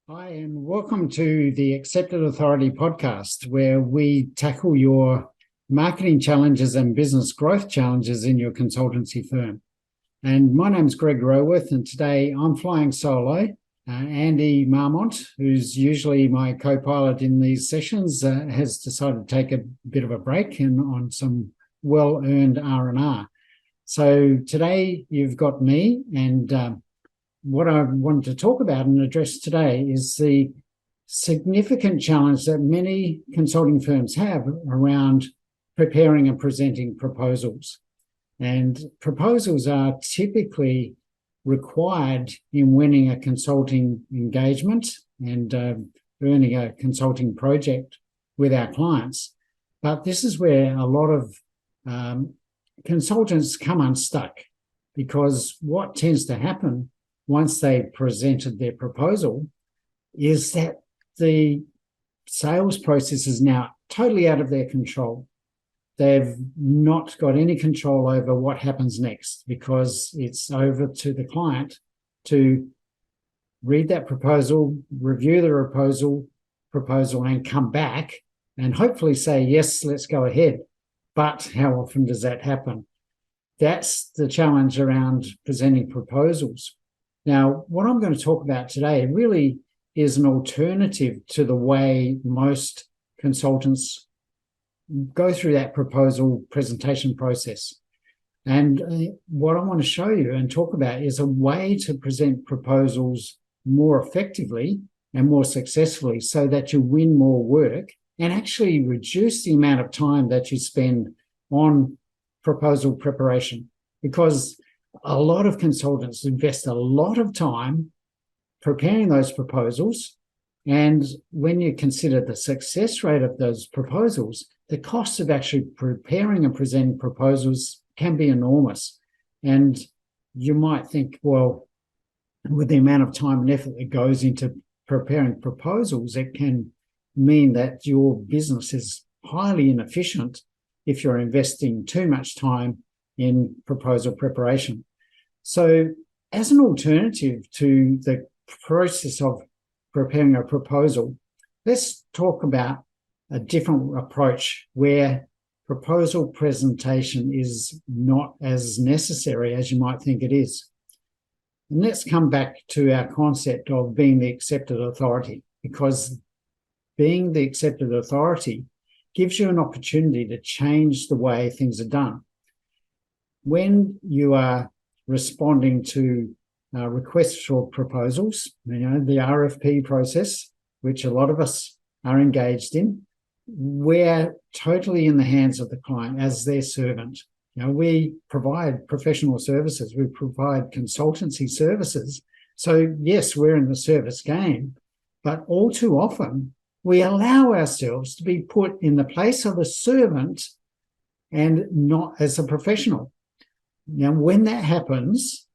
Hi, and welcome to the Accepted Authority podcast, where we tackle your marketing challenges and business growth challenges in your consultancy firm. And my name's Greg Roworth, and today I'm flying solo. Andy Marmont, who's usually my co-pilot in these sessions, has decided to take a bit of a break and on some well-earned R&R. So today you've got me, and what I wanted to talk about and address today is the significant challenge that many consulting firms have around preparing and presenting proposals. And proposals are typically required in winning a consulting engagement and earning a consulting project with our clients. But this is where a lot of consultants come unstuck, because what tends to happen once they've presented their proposal is that the sales process is now totally out of their control. They've not got any control over what happens next, because it's over to the client to read that proposal, review the proposal and come back and hopefully say, yes, let's go ahead. But how often does that happen? That's the challenge around presenting proposals. Now, what I'm going to talk about today really is an alternative to the way most consultants go through that proposal presentation process. And what I want to show you and talk about is a way to present proposals more effectively and more successfully, so that you win more work and actually reduce the amount of time that you spend on proposal preparation. Because a lot of consultants invest a lot of time preparing those proposals, and when you consider the success rate of those proposals, the cost of actually preparing and presenting proposals can be enormous. And you might think, well, with the amount of time and effort that goes into preparing proposals, it can mean that your business is highly inefficient if you're investing too much time in proposal preparation. So as an alternative to the process of preparing a proposal, let's talk about a different approach where proposal presentation is not as necessary as you might think it is. And let's come back to our concept of being the accepted authority, because being the accepted authority gives you an opportunity to change the way things are done. When you are responding to requests for proposals, the RFP process, which a lot of us are engaged in, we're totally in the hands of the client as their servant. We provide professional services, we provide consultancy services. So yes, we're in the service game, but all too often we allow ourselves to be put in the place of a servant and not as a professional. Now, when that happens,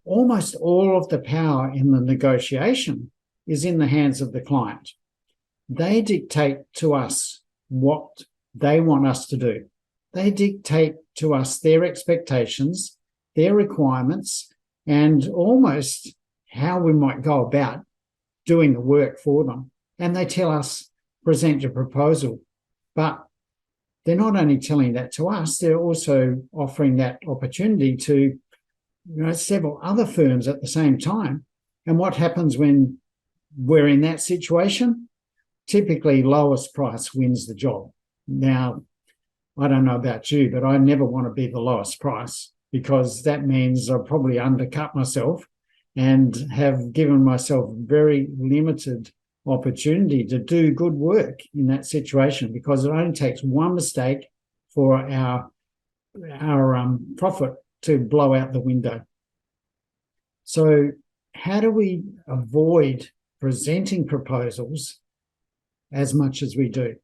almost all of the power in the negotiation is in the hands of the client. They dictate to us what they want us to do. They dictate to us their expectations, their requirements, and almost how we might go about doing the work for them. And they tell us, present your proposal. But they're not only telling that to us, they're also offering that opportunity to several other firms at the same time. And what happens when we're in that situation? Typically, lowest price wins the job. Now, I don't know about you, but I never want to be the lowest price, because that means I'll probably undercut myself and have given myself very limited opportunity to do good work in that situation, because it only takes one mistake for our profit to blow out the window. So how do we avoid presenting proposals as much as we do?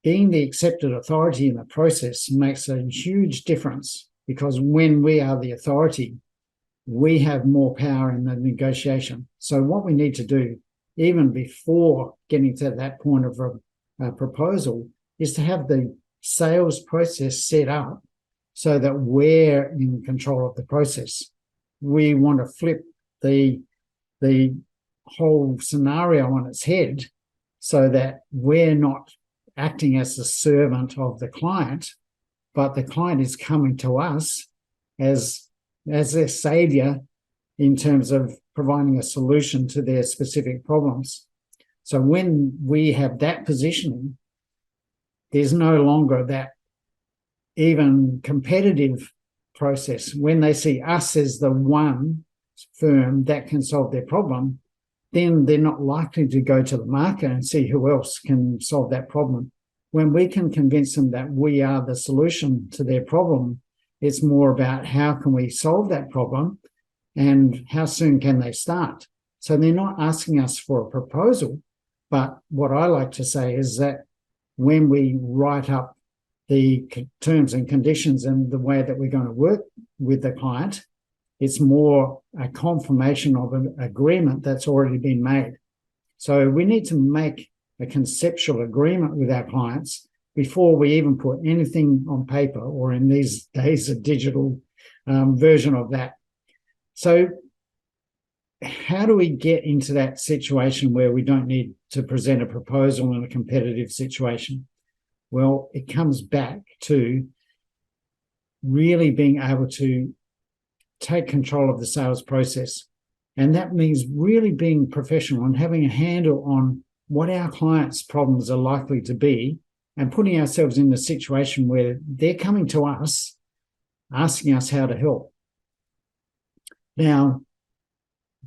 Being the accepted authority in the process makes a huge difference, because when we are the authority, we have more power in the negotiation. So what we need to do, even before getting to that point of a proposal, is to have the sales process set up so that we're in control of the process. We want to flip the the whole scenario on its head so that we're not acting as the servant of the client, but the client is coming to us as their savior in terms of providing a solution to their specific problems. So when we have that positioning, there's no longer that even competitive process. When they see us as the one firm that can solve their problem, then they're not likely to go to the market and see who else can solve that problem. When we can convince them that we are the solution to their problem, it's more about how can we solve that problem and how soon can they start. So they're not asking us for a proposal, but what I like to say is that when we write up the terms and conditions and the way that we're going to work with the client, it's more a confirmation of an agreement that's already been made. So we need to make a conceptual agreement with our clients before we even put anything on paper, or in these days, a digital version of that. So how do we get into that situation where we don't need to present a proposal in a competitive situation? Well, it comes back to really being able to take control of the sales process. And that means really being professional and having a handle on what our clients' problems are likely to be, and putting ourselves in the situation where they're coming to us, asking us how to help. Now,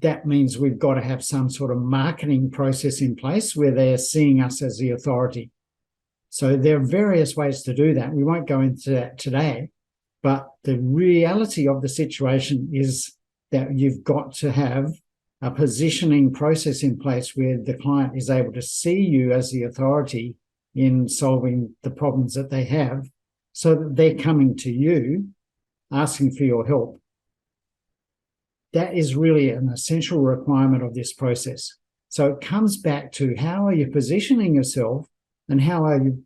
that means we've got to have some sort of marketing process in place where they're seeing us as the authority. So there are various ways to do that. We won't go into that today, but the reality of the situation is that you've got to have a positioning process in place where the client is able to see you as the authority in solving the problems that they have, so that they're coming to you asking for your help. That is really an essential requirement of this process. So it comes back to how are you positioning yourself and how are you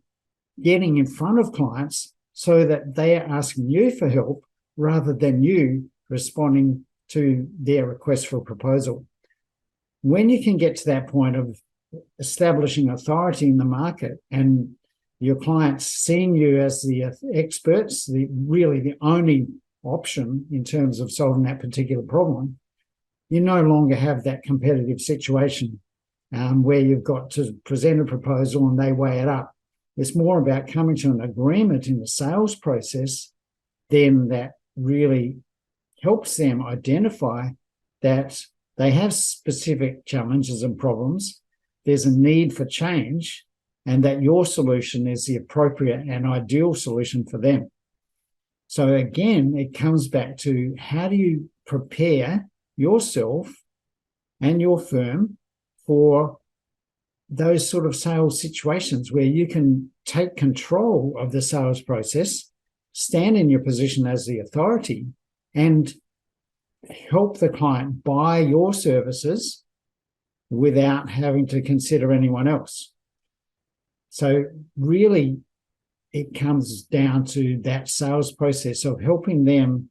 getting in front of clients so that they are asking you for help rather than you responding to their request for a proposal. When you can get to that point of establishing authority in the market and your clients seeing you as the experts, really the only option in terms of solving that particular problem, you no longer have that competitive situation where you've got to present a proposal and they weigh it up. It's more about coming to an agreement in the sales process then that really helps them identify that they have specific challenges and problems, there's a need for change, and that your solution is the appropriate and ideal solution for them. So again, it comes back to how do you prepare yourself and your firm for those sort of sales situations where you can take control of the sales process, stand in your position as the authority, and help the client buy your services without having to consider anyone else. So really, it comes down to that sales process of helping them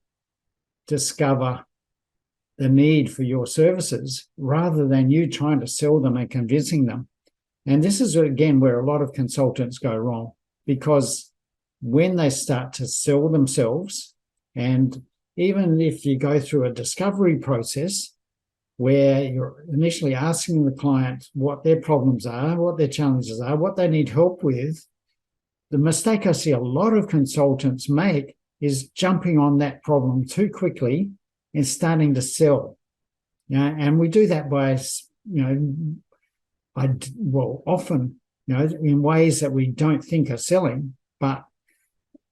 discover the need for your services rather than you trying to sell them and convincing them. And this is, again, where a lot of consultants go wrong, because when they start to sell themselves, and even if you go through a discovery process where you're initially asking the client what their problems are, what their challenges are, what they need help with, the mistake I see a lot of consultants make is jumping on that problem too quickly and starting to sell. And we do that by, often, in ways that we don't think are selling, but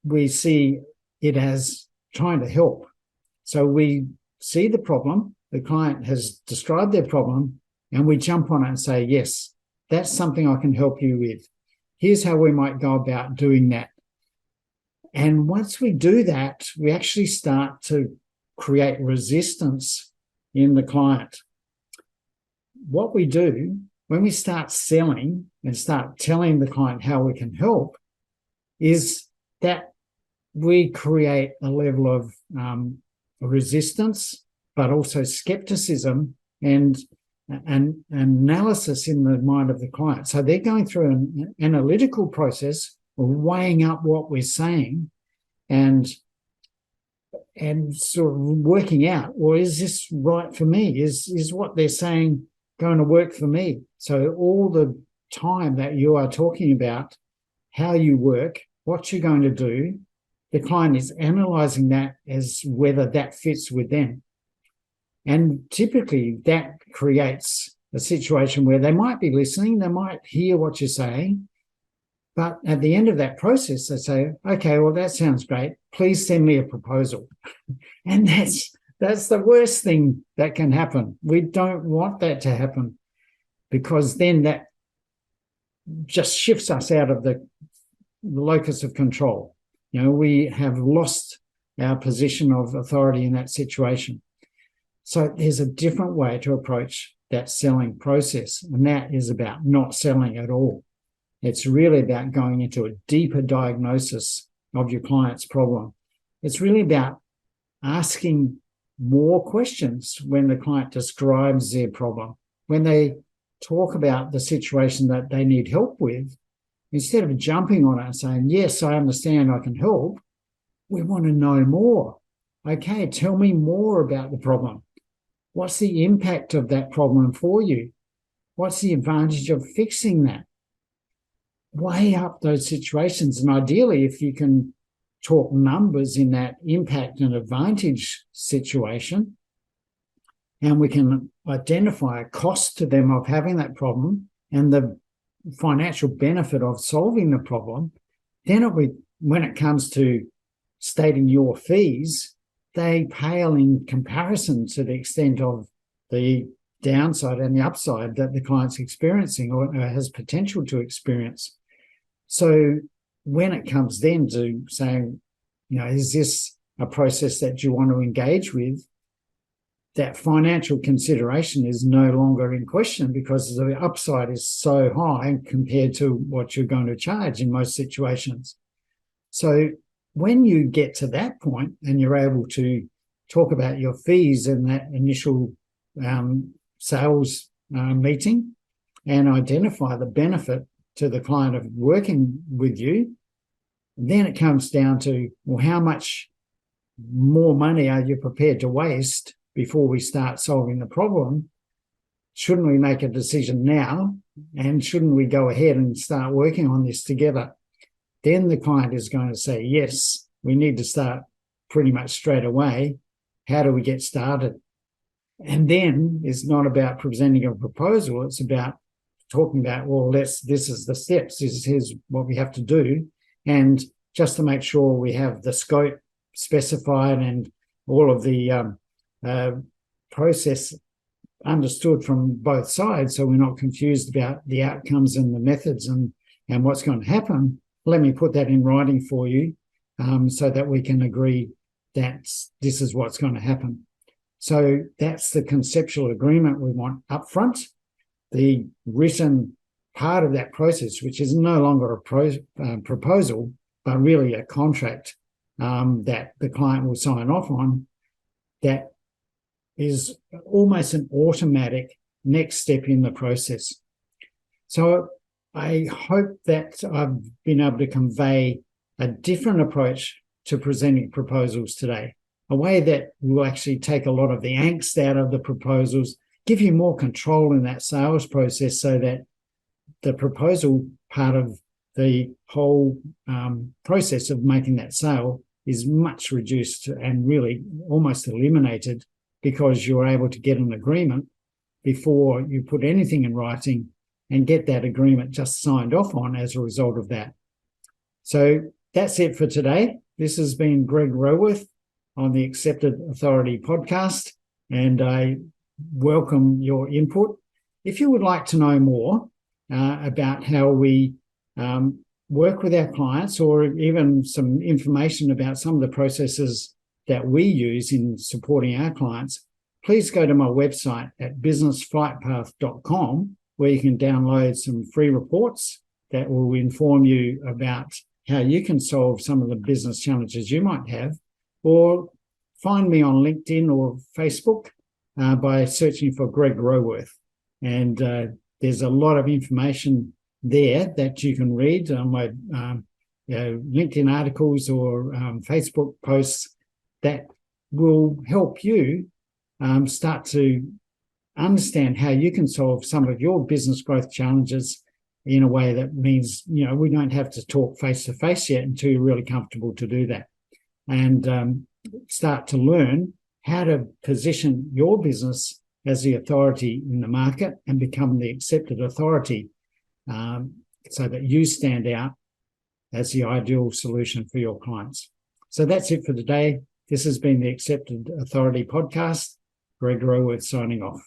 we see it as trying to help. So we see the problem, the client has described their problem, and we jump on it and say, yes, that's something I can help you with. Here's how we might go about doing that. And once we do that, we actually start to create resistance in the client. What we do when we start selling and start telling the client how we can help is that we create a level of resistance, but also skepticism. And an analysis in the mind of the client. So they're going through an analytical process of weighing up what we're saying and sort of working out, well, is this right for me? Is what they're saying going to work for me? So all the time that you are talking about how you work, what you're going to do, the client is analysing that as whether that fits with them. And typically that creates a situation where they might be listening, they might hear what you're saying, but at the end of that process, they say, okay, well, that sounds great. Please send me a proposal. And that's the worst thing that can happen. We don't want that to happen, because then that just shifts us out of the locus of control. You know, we have lost our position of authority in that situation. So there's a different way to approach that selling process, and that is about not selling at all. It's really about going into a deeper diagnosis of your client's problem. It's really about asking more questions when the client describes their problem. When they talk about the situation that they need help with, instead of jumping on it and saying, yes, I understand, I can help, we want to know more. Okay, tell me more about the problem. What's the impact of that problem for you? What's the advantage of fixing that? Weigh up those situations. And ideally, if you can talk numbers in that impact and advantage situation, and we can identify a cost to them of having that problem and the financial benefit of solving the problem, then when it comes to stating your fees, they pale in comparison to the extent of the downside and the upside that the client's experiencing or has potential to experience. So when it comes then to saying, you know, is this a process that you want to engage with, that financial consideration is no longer in question, because the upside is so high compared to what you're going to charge in most situations. So when you get to that point and you're able to talk about your fees in that initial sales meeting and identify the benefit to the client of working with you, then it comes down to, well, how much more money are you prepared to waste before we start solving the problem? Shouldn't we make a decision now? And shouldn't we go ahead and start working on this together? Then the client is going to say, yes, we need to start pretty much straight away. How do we get started? And then it's not about presenting a proposal. It's about talking about, well, this is the steps. Here's what we have to do. And just to make sure we have the scope specified and all of the process understood from both sides, so we're not confused about the outcomes and the methods and what's going to happen, let me put that in writing for you so that we can agree that this is what's going to happen. So that's the conceptual agreement we want up front. The written part of that process, which is no longer a proposal, but really a contract that the client will sign off on, that is almost an automatic next step in the process. So I hope that I've been able to convey a different approach to presenting proposals today, a way that will actually take a lot of the angst out of the proposals, give you more control in that sales process, so that the proposal part of the whole process of making that sale is much reduced and really almost eliminated, because you're able to get an agreement before you put anything in writing and get that agreement just signed off on as a result of that. So that's it for today. This has been Greg Roworth on the Accepted Authority podcast, and I welcome your input. If you would like to know more about how we work with our clients, or even some information about some of the processes that we use in supporting our clients, please go to my website at businessflightpath.com, where you can download some free reports that will inform you about how you can solve some of the business challenges you might have, or find me on LinkedIn or Facebook by searching for Greg Roworth. And there's a lot of information there that you can read on my LinkedIn articles or Facebook posts that will help you start to understand how you can solve some of your business growth challenges in a way that means, we don't have to talk face to face yet until you're really comfortable to do that. And start to learn how to position your business as the authority in the market and become the accepted authority so that you stand out as the ideal solution for your clients. So that's it for today. This has been the Accepted Authority Podcast. Greg Roworth signing off.